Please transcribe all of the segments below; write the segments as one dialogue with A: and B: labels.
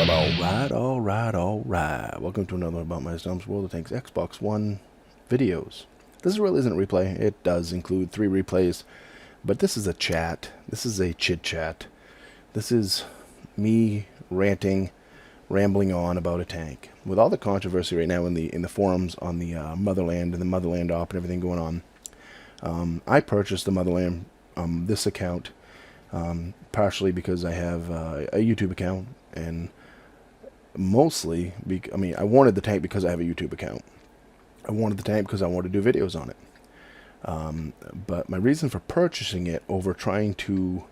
A: Alright. Welcome to another BumpmyStump's World of Tanks Xbox One videos. This really isn't a replay. It does include 3 replays, but this is a chat. This is a chit-chat. This is me ranting, rambling on about a tank. With all the controversy right now in the forums on the Motherland and the Motherland op and everything going on, I purchased the Motherland, this account, partially because I have a YouTube account, and mostly, I wanted the tank because I have a YouTube account. I wanted the tank because I wanted to do videos on it. But my reason for purchasing it over trying to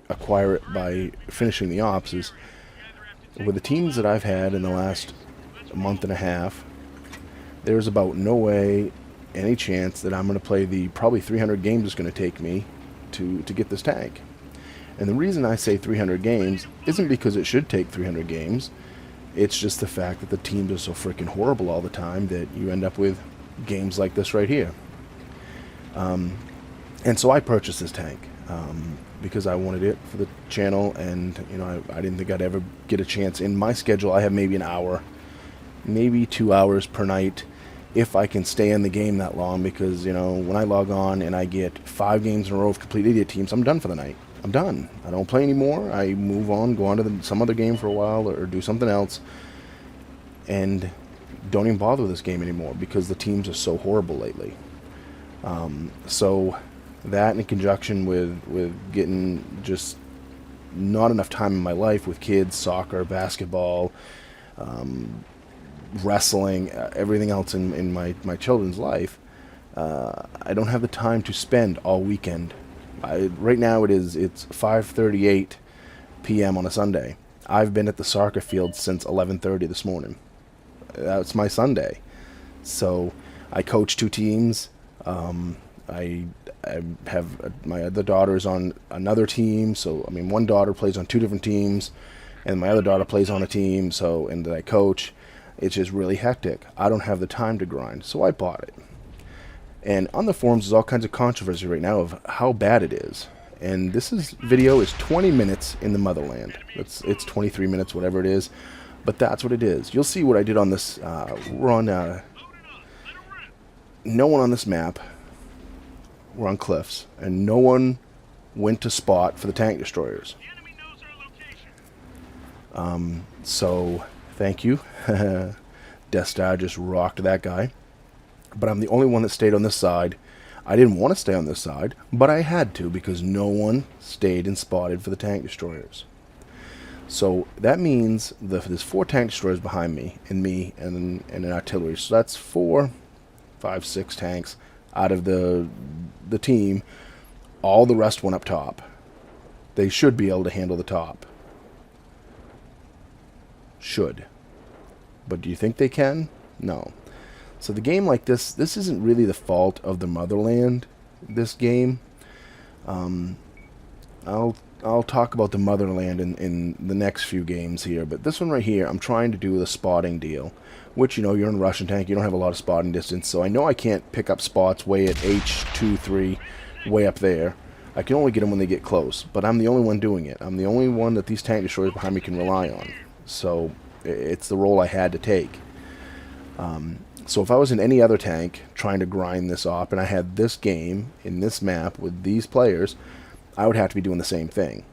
A: acquire it by finishing the ops is, with the teams that I've had in the last month and a half, there's about no way, any chance that I'm going to play the probably 300 games it's going to take me to get this tank. And the reason I say 300 games isn't because it should take 300 games. It's just the fact that the teams are so freaking horrible all the time that you end up with games like this right here. And so I purchased this tank because I wanted it for the channel, and you know, I didn't think I'd ever get a chance. In my schedule, I have maybe an hour, maybe 2 hours per night, if I can stay in the game that long, because, you know, when I log on and I get 5 games in a row of complete idiot teams, I'm done for the night. I'm done. I don't play anymore. I move on, go on to some other game for a while, or do something else, and don't even bother with this game anymore because the teams are so horrible lately. So that, in conjunction with getting just not enough time in my life with kids, soccer, basketball, wrestling, everything else in my children's life, I don't have the time to spend all weekend. Right now it's 5:38 p.m. on a Sunday. I've been at the soccer field since 11:30 this morning. That's my Sunday. So I coach 2 teams. I have my other daughter's on another team. So I mean, one daughter plays on 2 different teams, and my other daughter plays on a team. So, and I coach. It's just really hectic. I don't have the time to grind, so I bought it. And on the forums, there's all kinds of controversy right now of how bad it is. And this video is 20 minutes in the Motherland. It's 23 minutes, whatever it is. But that's what it is. You'll see what I did on this. We're on... no one on this map. We're on cliffs. And no one went to spot for the tank destroyers. So, thank you. Death Star just rocked that guy. But I'm the only one that stayed on this side. I didn't want to stay on this side, but I had to because no one stayed and spotted for the tank destroyers. So that means there's 4 tank destroyers behind me, and an artillery. So that's 4, 5, 6 tanks out of the team. All the rest went up top. They should be able to handle the top. Should. But do you think they can? No. So the game like this isn't really the fault of the Motherland, this game. I'll talk about the Motherland in the next few games here, but this one right here, I'm trying to do the spotting deal, which, you know, you're in a Russian tank, you don't have a lot of spotting distance, so I know I can't pick up spots way at H2, 3, way up there. I can only get them when they get close, but I'm the only one doing it. I'm the only one that these tank destroyers behind me can rely on. So it's the role I had to take. So if I was in any other tank trying to grind this op, and I had this game in this map with these players, I would have to be doing the same thing.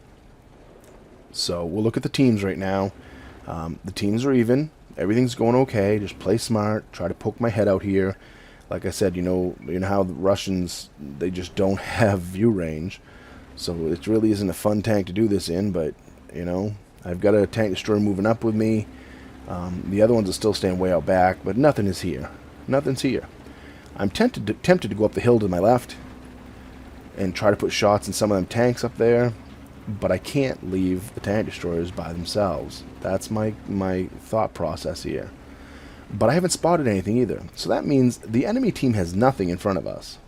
A: So we'll look at the teams right now. The teams are even. Everything's going okay. Just play smart. Try to poke my head out here. Like I said, you know how the Russians, they just don't have view range. So it really isn't a fun tank to do this in, but, you know, I've got a tank destroyer moving up with me. The other ones are still staying way out back, but nothing is here. Nothing's here. I'm tempted to go up the hill to my left and try to put shots in some of them tanks up there, but I can't leave the tank destroyers by themselves. That's my thought process here. But I haven't spotted anything either, so that means the enemy team has nothing in front of us.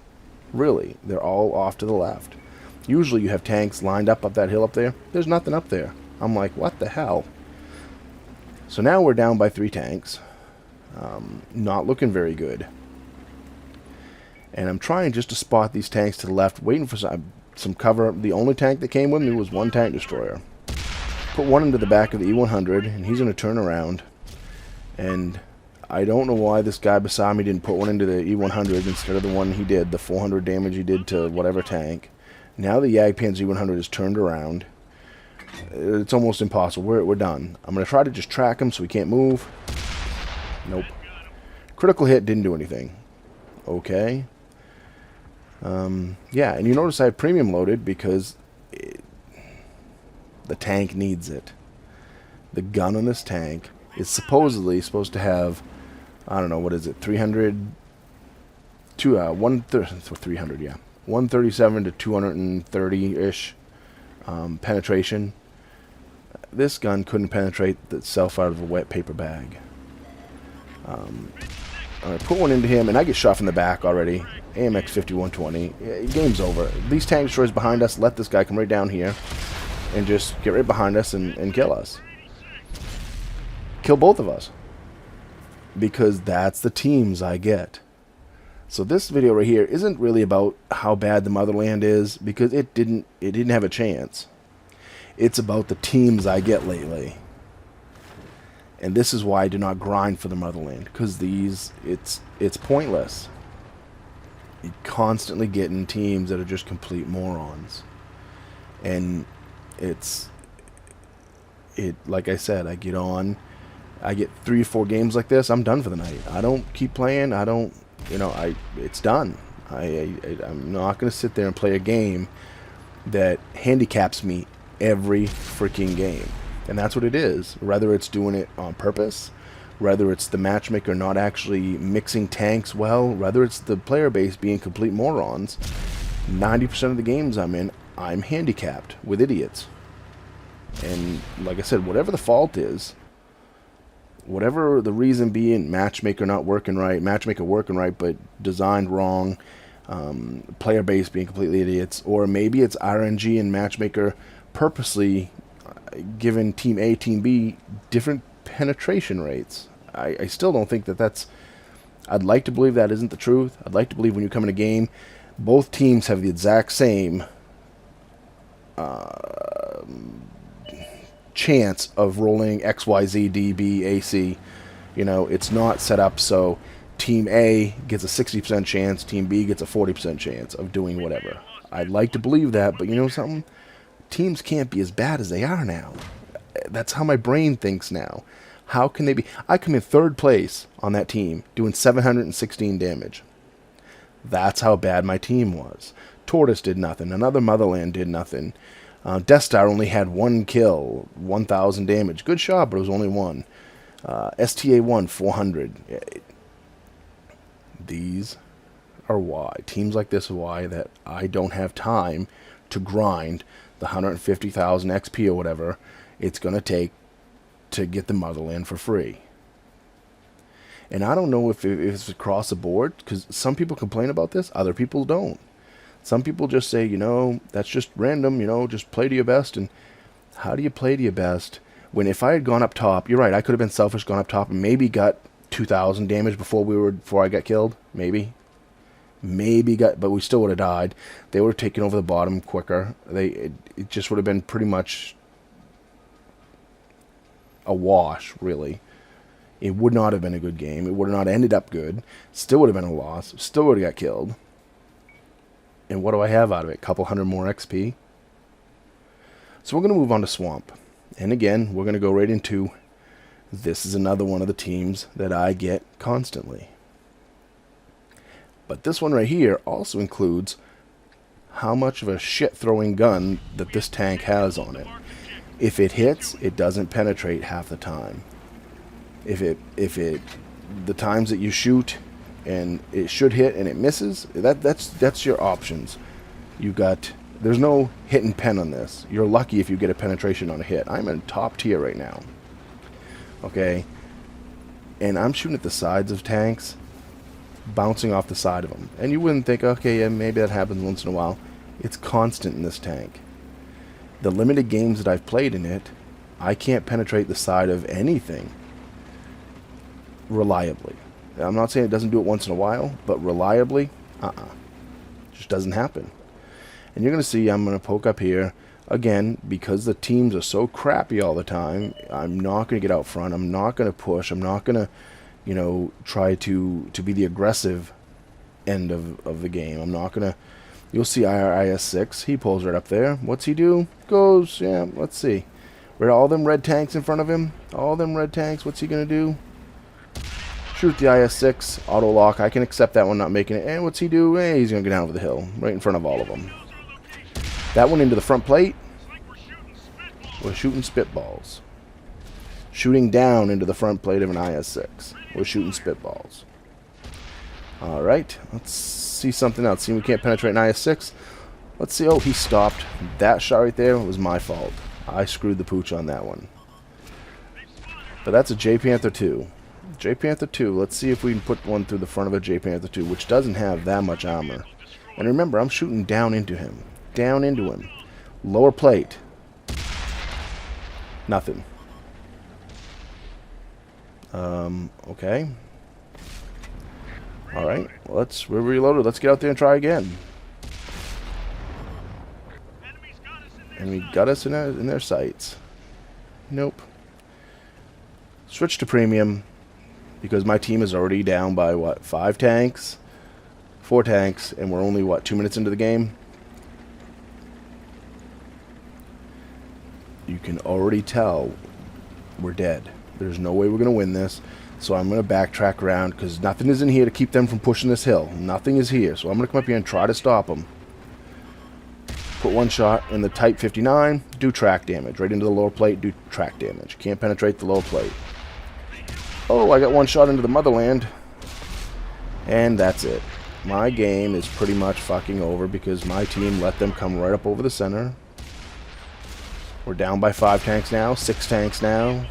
A: Really, they're all off to the left. Usually you have tanks lined up that hill up there. There's nothing up there. I'm like, what the hell? So now we're down by 3 tanks. Not looking very good. And I'm trying just to spot these tanks to the left, waiting for some cover. The only tank that came with me was 1 tank destroyer. Put one into the back of the E100, and he's going to turn around. And I don't know why this guy beside me didn't put one into the E100 instead of the one he did, the 400 damage he did to whatever tank. Now the Jagdpanzer E100 is turned around. It's almost impossible. We're done. I'm going to try to just track him so he can't move. Nope. Critical hit didn't do anything. Okay. Yeah, and you notice I have premium loaded because the tank needs it. The gun on this tank is supposedly supposed to have, I don't know, what is it, 300 to 300, yeah, 137 to 230-ish penetration. This gun couldn't penetrate itself out of a wet paper bag. I put one into him, and I get shot from the back already. AMX 5120. Game's over. These tank destroyers behind us, let this guy come right down here and just get right behind us and kill us. Kill both of us. Because that's the teams I get. So this video right here isn't really about how bad the Motherland is, because it didn't have a chance. It's about the teams I get lately. And this is why I do not grind for the Motherland, because it's pointless. You constantly getting teams that are just complete morons. And like I said, I get on, I get 3 or 4 games like this, I'm done for the night. I don't keep playing. I don't, it's done. I'm not going to sit there and play a game that handicaps me every freaking game. And that's what it is. Whether it's doing it on purpose, whether it's the matchmaker not actually mixing tanks well, whether it's the player base being complete morons, 90% of the games I'm in, I'm handicapped with idiots. And like I said, whatever the fault is, whatever the reason being, matchmaker not working right, matchmaker working right but designed wrong, player base being completely idiots, or maybe it's RNG and matchmaker purposely giving Team A, Team B different penetration rates. I still don't think that's... I'd like to believe that isn't the truth. I'd like to believe when you come in a game, both teams have the exact same chance of rolling XYZ, DB, AC. It's not set up so Team A gets a 60% chance, Team B gets a 40% chance of doing whatever. I'd like to believe that, but you know something? Teams can't be as bad as they are now. That's how my brain thinks now. How can they be? I come in 3rd place on that team, doing 716 damage. That's how bad my team was. Tortoise did nothing. Another Motherland did nothing. Death Star only had 1 kill, 1,000 damage. Good shot, but it was only 1. STA-1, 400. These are why. Teams like this are why that I don't have time to grind the 150,000 XP or whatever it's going to take to get the Motherland for free. And I don't know if it's across the board, because some people complain about this, other people don't. Some people just say, that's just random, just play to your best. And how do you play to your best when if I had gone up top, you're right, I could have been selfish, gone up top and maybe got 2,000 damage before I got killed, maybe but we still would have died. They would have taken over the bottom quicker. It just would have been pretty much a wash, really. It would not have been a good game. It would have not ended up good. Still would have been a loss. Still would have got killed. And what do I have out of it? A couple hundred more XP. So we're going to move on to Swamp. And again, we're going to go right into, this is another one of the teams that I get constantly. But this one right here also includes how much of a shit-throwing gun that this tank has on it. If it hits, it doesn't penetrate half the time. The times that you shoot and it should hit and it misses, that's your options. There's no hit and pen on this. You're lucky if you get a penetration on a hit. I'm in top tier right now. Okay? And I'm shooting at the sides of tanks, bouncing off the side of them. And you wouldn't think, okay, yeah, maybe that happens once in a while. It's constant in this tank. The limited games that I've played in it, I can't penetrate the side of anything reliably. I'm not saying it doesn't do it once in a while, but reliably, just doesn't happen. And you're going to see I'm going to poke up here. Again, because the teams are so crappy all the time, I'm not going to get out front. I'm not going to push. I'm not going to, try to be the aggressive end of the game. I'm not going to... You'll see IS-6. He pulls right up there. What's he do? Goes, yeah, let's see. All them red tanks in front of him. All them red tanks. What's he going to do? Shoot the IS-6. Auto lock. I can accept that one not making it. And what's he do? Hey, he's going to go down over the hill. Right in front of all of them. That one into the front plate. We're shooting spitballs. Shooting down into the front plate of an IS-6. We're shooting spitballs. Alright. Let's see something else. See, we can't penetrate an IS-6. Let's see. Oh, he stopped. That shot right there was my fault. I screwed the pooch on that one. But that's a J Panther 2. J Panther 2. Let's see if we can put one through the front of a J Panther 2, which doesn't have that much armor. And remember, I'm shooting down into him. Down into him. Lower plate. Nothing. Okay. Alright. Well, we're reloaded. Let's get out there and try again. Enemy got us in their sights. Nope. Switch to premium. Because my team is already down by, what, 5 tanks? 4 tanks. And we're only, what, 2 minutes into the game? You can already tell we're dead. There's no way we're going to win this. So I'm going to backtrack around because nothing is in here to keep them from pushing this hill. Nothing is here. So I'm going to come up here and try to stop them. Put one shot in the Type 59. Do track damage. Right into the lower plate. Do track damage. Can't penetrate the lower plate. Oh, I got one shot into the Motherland. And that's it. My game is pretty much fucking over because my team let them come right up over the center. We're down by 5 tanks now. 6 tanks now.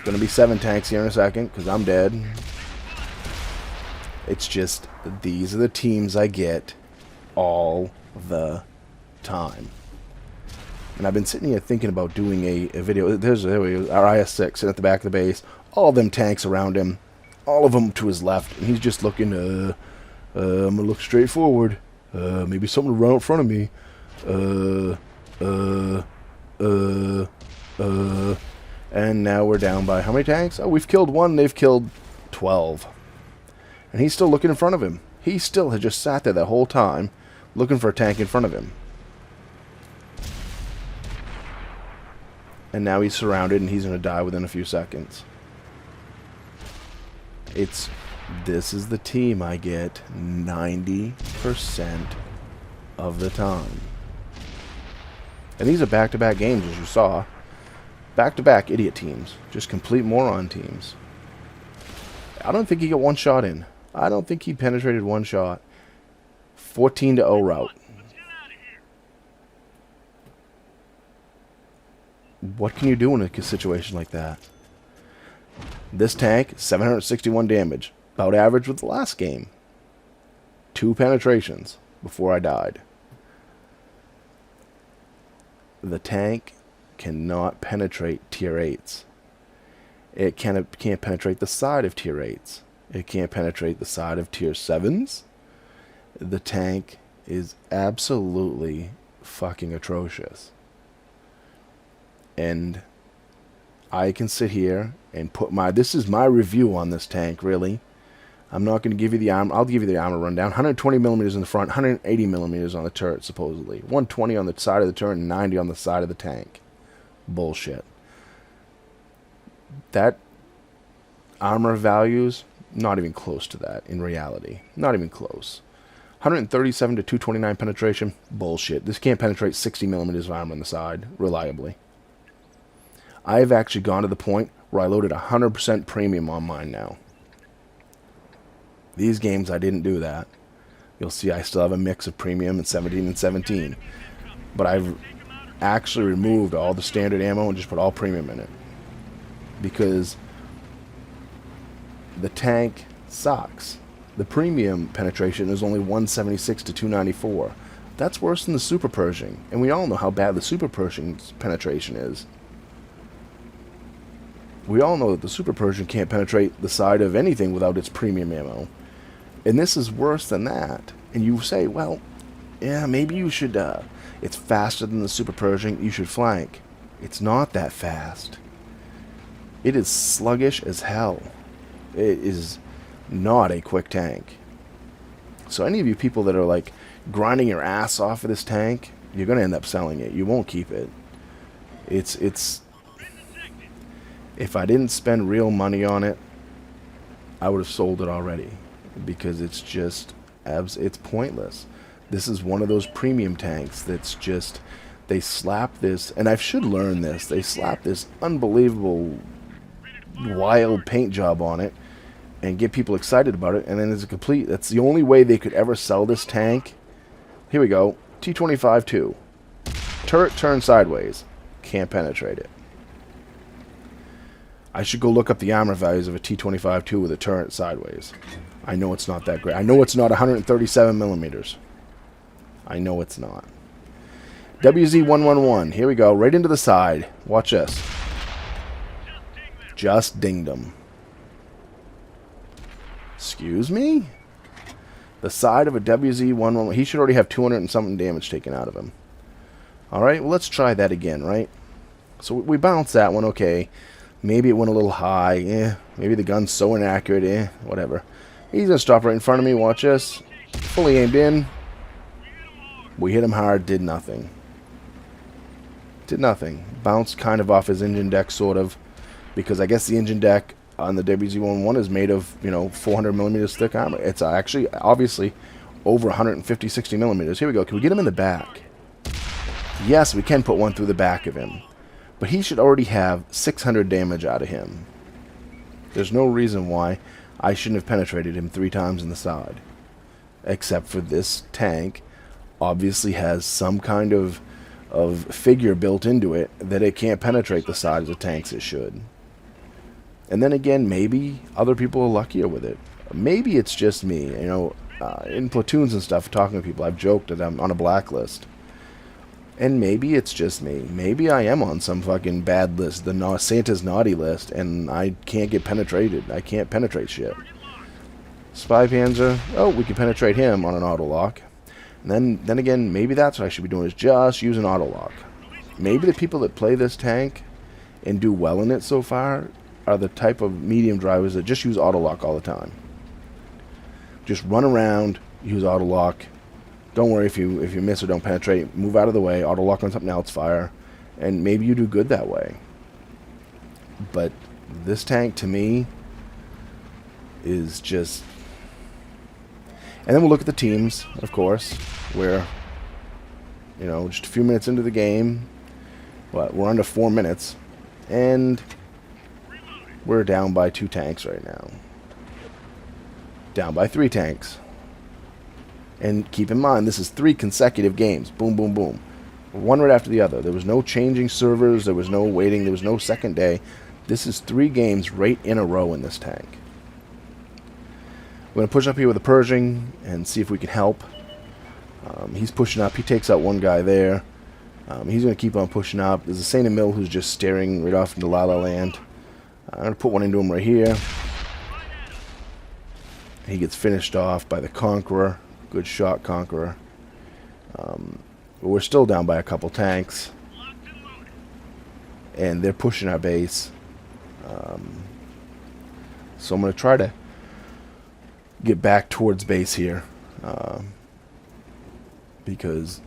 A: Gonna be 7 tanks here in a second because I'm dead. It's just, these are the teams I get all the time. And I've been sitting here thinking about doing a video. There we go, our IS-6 sitting at the back of the base. All them tanks around him. All of them to his left. And he's just looking, I'm gonna look straight forward. Maybe something right in front of me. And now we're down by how many tanks? Oh, we've killed 1, they've killed 12. And he's still looking in front of him. He still has just sat there that whole time looking for a tank in front of him. And now he's surrounded and he's going to die within a few seconds. This is the team I get 90% of the time. And these are back-to-back games, as you saw. Back-to-back idiot teams. Just complete moron teams. I don't think he got one shot in. I don't think he penetrated one shot. 14-0 route. What can you do in a situation like that? This tank, 761 damage. About average with the last game. 2 penetrations before I died. The tank cannot penetrate tier 8s. It can't penetrate the side of tier 8s. It can't penetrate the side of tier 7s. The tank is absolutely fucking atrocious. And I can sit here and put this is my review on this tank, really. I'm not going to give you the armor. I'll give you the armor rundown. 120 millimeters in the front, 180 millimeters on the turret, supposedly. 120 on the side of the turret and 90 on the side of the tank. Bullshit. That armor values, not even close to that in reality. Not even close. 137 to 229 penetration, bullshit. This can't penetrate 60 millimeters of armor on the side, reliably. I've actually gone to the point where I loaded 100% premium on mine now. These games, I didn't do that. You'll see I still have a mix of premium and 17 and 17. But I've actually removed all the standard ammo and just put all premium in it. Because the tank sucks. The premium penetration is only 176 to 294. That's worse than the Super Pershing. And we all know how bad the Super Pershing's penetration is. We all know that the Super Pershing can't penetrate the side of anything without its premium ammo. And this is worse than that. And you say, well, yeah, maybe you should, it's faster than the Super Pershing, you should flank. It's not that fast. It is sluggish as hell. It is not a quick tank. So any of you people that are like grinding your ass off of this tank, you're going to end up selling it. You won't keep it. It's if I didn't spend real money on it, I would have sold it already, because it's just it's pointless. This is one of those premium tanks that's just, they slap this, and I should learn this, they slap this unbelievable wild paint job on it and get people excited about it, and then it's a complete, that's the only way they could ever sell this tank. Here we go, T-25-2. Turret turned sideways. Can't penetrate it. I should go look up the armor values of a T-25-2 with a turret sideways. I know it's not that great. I know it's not 137 millimeters. I know it's not. WZ-111. Here we go. Right into the side. Watch this. Just dinged him. Excuse me? The side of a WZ-111. He should already have 200 and something damage taken out of him. Alright, well, let's try that again, right? So we bounced that one, okay. Maybe it went a little high. Maybe the gun's so inaccurate. Whatever. He's going to stop right in front of me. Watch this. Fully aimed in. We hit him hard. Did nothing. Did nothing. Bounced kind of off his engine deck, sort of. Because I guess the engine deck on the WZ-111 is made of, 400 millimeters thick armor. It's actually, obviously, over 150, 60 millimeters. Here we go. Can we get him in the back? Yes, we can put one through the back of him. But he should already have 600 damage out of him. There's no reason why I shouldn't have penetrated him 3 times in the side. Except for this tank obviously has some kind of figure built into it that it can't penetrate the sides of tanks it should. And then again, maybe other people are luckier with it. Maybe it's just me. In platoons and stuff, talking to people, I've joked that I'm on a blacklist. And maybe it's just me. Maybe I am on some fucking bad list, the Santa's naughty list, and I can't get penetrated. I can't penetrate shit. Spy Panzer. Oh, we can penetrate him on an auto lock. And then again, maybe that's what I should be doing, is just use an auto lock. Maybe the people that play this tank and do well in it so far are the type of medium drivers that just use auto lock all the time. Just run around, use auto lock. Don't worry if you miss or don't penetrate. Move out of the way. Auto lock on something else. Fire. And maybe you do good that way. But this tank, to me, is just... And then we'll look at the teams, of course. Where, just a few minutes into the game. We're under 4 minutes. And we're down by 2 tanks right now. Down by 3 tanks. And keep in mind, this is 3 consecutive games. Boom, boom, boom. One right after the other. There was no changing servers. There was no waiting. There was no second day. This is 3 games right in a row in this tank. We're going to push up here with a Pershing and see if we can help. He's pushing up. He takes out one guy there. He's going to keep on pushing up. There's a Saint Emil who's just staring right off into La La Land. I'm going to put one into him right here. He gets finished off by the Conqueror. Good shot, Conqueror. But we're still down by a couple tanks. And they're pushing our base. So I'm going to try to get back towards base here. Because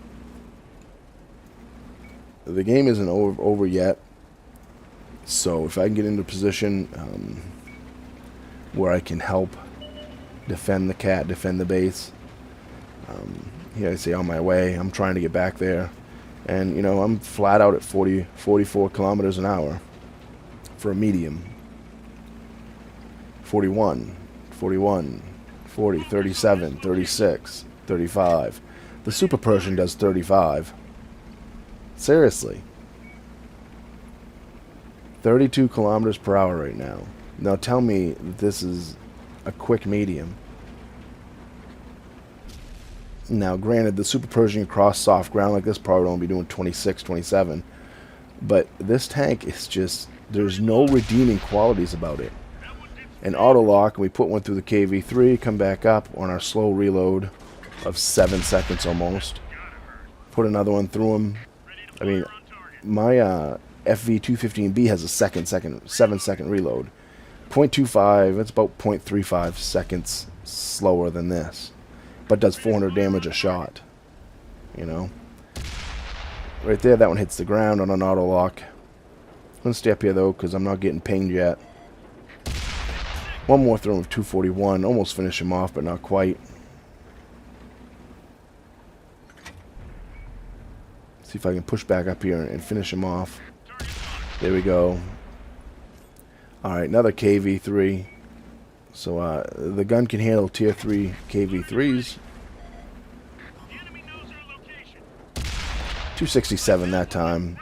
A: the game isn't over yet. So if I can get into a position where I can help defend the base. Here I say on my way. I'm trying to get back there. And, I'm flat out at 44 kilometers an hour for a medium. 41, 40, 37, 36, 35. The Super Pershing does 35. Seriously. 32 kilometers per hour right now. Now tell me that this is a quick medium. Now, granted, the Super Pershing across soft ground like this probably won't be doing 26, 27. But this tank is just, there's no redeeming qualities about it. An auto lock, and we put one through the KV3, come back up on our slow reload of 7 seconds almost. Put another one through him. I mean, my FV215B has a 7-second reload. 0.25, it's about 0.35 seconds slower than this. But does 400 damage a shot. You know? Right there, that one hits the ground on an auto lock. I'm going to stay up here, though, because I'm not getting pinged yet. One more throw of 241. Almost finish him off, but not quite. See if I can push back up here and finish him off. There we go. Alright, another KV3. So the gun can handle tier 3 KV3s. 267 that time.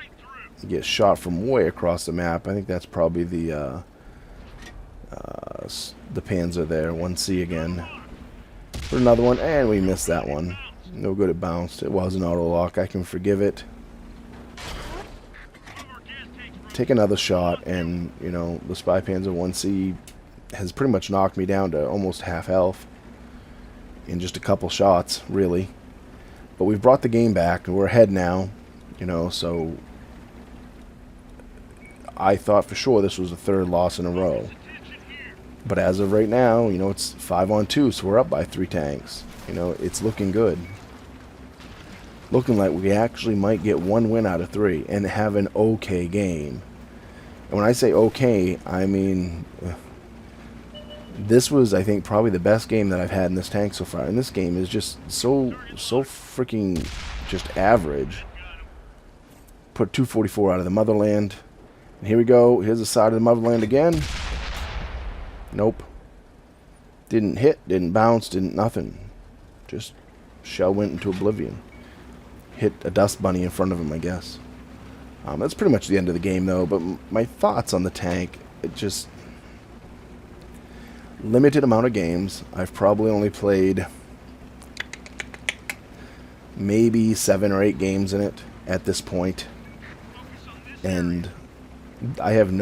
A: You get shot from way across the map. I think that's probably the Panzer there. 1C again. Put another one, and we missed that one. No good, it bounced. It was an auto lock. I can forgive it. Take another shot, and, you know, the Spy Panzer 1C has pretty much knocked me down to almost half health in just a couple shots, really. But we've brought the game back, and we're ahead now, you know, so I thought for sure this was the third loss in a row. But as of right now, you know, it's 5-on-2, so we're up by 3 tanks. You know, it's looking good. Looking like we actually might get 1 win out of 3 and have an okay game. And when I say okay, I mean this was, I think, probably the best game that I've had in this tank so far. And this game is just so freaking just average. Put 244 out of the Motherland. And here we go. Here's the side of the Motherland again. Nope. Didn't hit, didn't bounce, didn't nothing. Just shell went into oblivion. Hit a dust bunny in front of him, I guess. That's pretty much the end of the game, though. But my thoughts on the tank, it just... limited amount of games. I've probably only played maybe 7 or 8 games in it at this point. And I have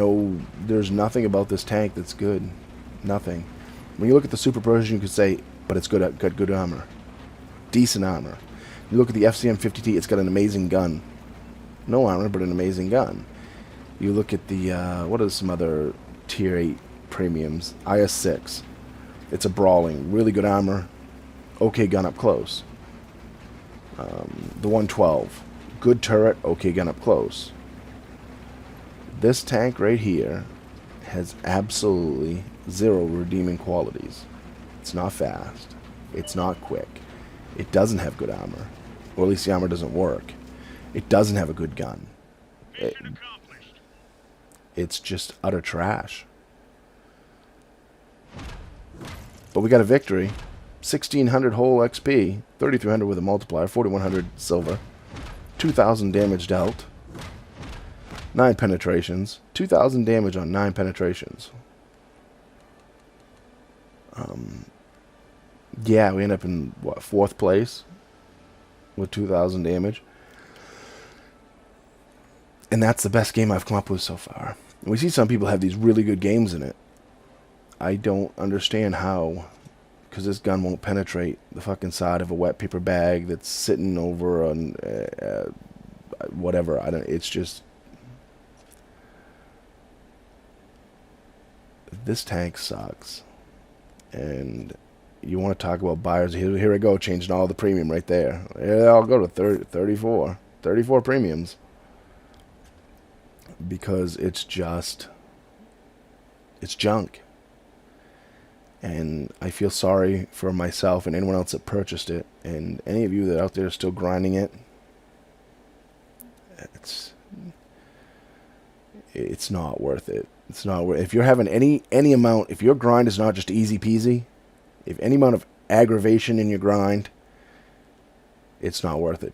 A: there's nothing about this tank that's good. Nothing. When you look at the Super Persian, you could say, but it's got good armor. Decent armor. You look at the FCM50T, it's got an amazing gun. No armor, but an amazing gun. You look at the, what are some other tier 8 premiums? IS-6. It's a brawling, really good armor. Okay gun up close. The 112. Good turret, okay gun up close. This tank right here has absolutely 0 redeeming qualities. It's not fast. It's not quick. It doesn't have good armor. Or at least the armor doesn't work. It doesn't have a good gun. It's just utter trash. But we got a victory. 1,600 whole XP. 3,300 with a multiplier. 4,100 silver. 2,000 damage dealt. 9 penetrations. 2,000 damage on 9 penetrations. Yeah, we end up in, what, 4th place? With 2,000 damage. And that's the best game I've come up with so far. And we see some people have these really good games in it. I don't understand how. Because this gun won't penetrate the fucking side of a wet paper bag that's sitting over on whatever. It's just... this tank sucks. And you want to talk about buyers. Here we go, changing all the premium right there. Yeah, I'll go to 34. 34 premiums. Because it's just... it's junk. And I feel sorry for myself and anyone else that purchased it. And any of you that are out there still grinding it. It's not worth it. It's not worth it. If you're having any amount, if your grind is not just easy peasy, if any amount of aggravation in your grind, it's not worth it.